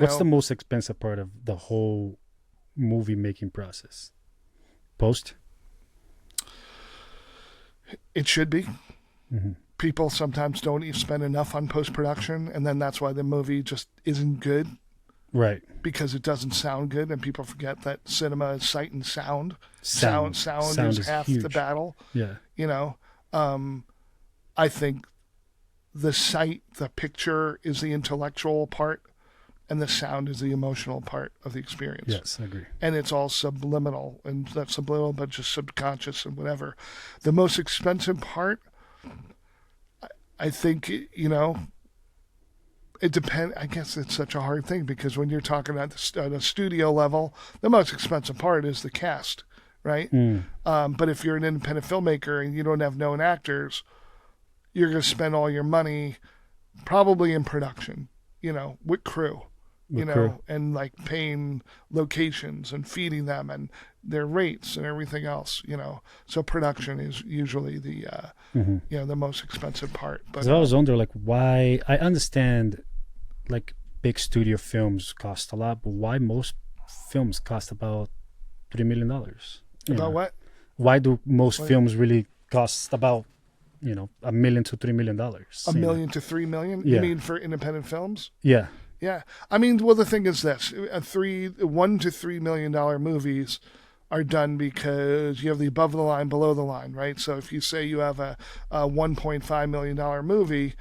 What's the No, most expensive part of the whole movie making process? Post. it should be. Hmm. People sometimes don't even spend enough on post production, and then that's why the movie just isn't good Right. because it doesn't sound good, and people forget that cinema is sight and sound. Sound Sound is is half the huge. battle. Yeah. You know, I think the sight, the picture is the intellectual part, and the sound is the emotional part of the experience. Yes, I agree. And it's all subliminal, and not subliminal, but just subconscious and whatever. The most expensive part, I think, it depends. I guess it's such a hard thing because when you're talking at the studio level, the most expensive part is the cast, right? Mm. But if you're an independent filmmaker and you don't have known actors, you're going to spend all your money probably in production, with crew, With crew. and like paying locations and feeding them and their rates and everything else, So production is usually Hmm. the most expensive part. But So I was wondering, like, why I understand, like, big studio films cost a lot, but why most films cost about $3 million? about what? Why do most What? films really cost about $1 million to $3 million? $1 million to $3 million? Yeah. You mean for independent films? Yeah. Yeah. I mean, well, the thing is this: $1 to $3 million movies are done because you have the above the line, below the line, right? So if you say you have a $1.5 million movie,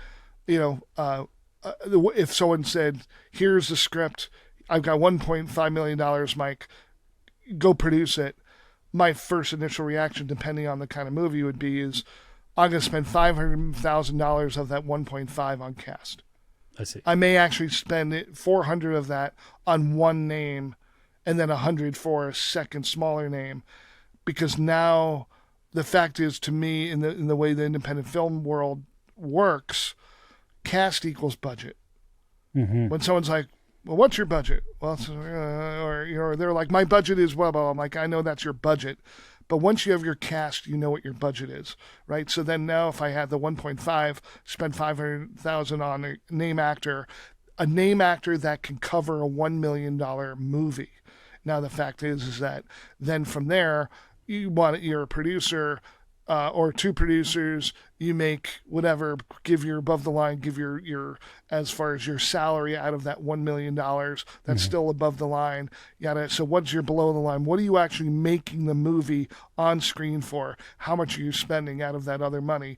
if someone said, "Here's the script, I've got $1.5 million, Mike, go produce it," my first initial reaction, depending on the kind of movie, would be is I'm going to spend $500,000 of that 1.5 on cast. I see. I may actually spend 400 of that on one name, and then 100 for a second smaller name, because now the fact is, to me, in the way the independent film world works, cast equals budget. Hmm. When someone's like, "Well, what's your budget?" Well, it's, or they're like, "My budget is blah blah." I'm like, "I know that's your budget." But once you have your cast, you know what your budget is, right? So then now if I had the 1.5, spend 500,000 on a name actor that can cover a $1 million movie. Now the fact is that then from there, you're a producer, or two producers, you make whatever, give your above the line, give your as far as your salary out of that $1 million, that's still above the line. So what's your below the line? What are you actually making the movie on screen for? How much are you spending out of that other money?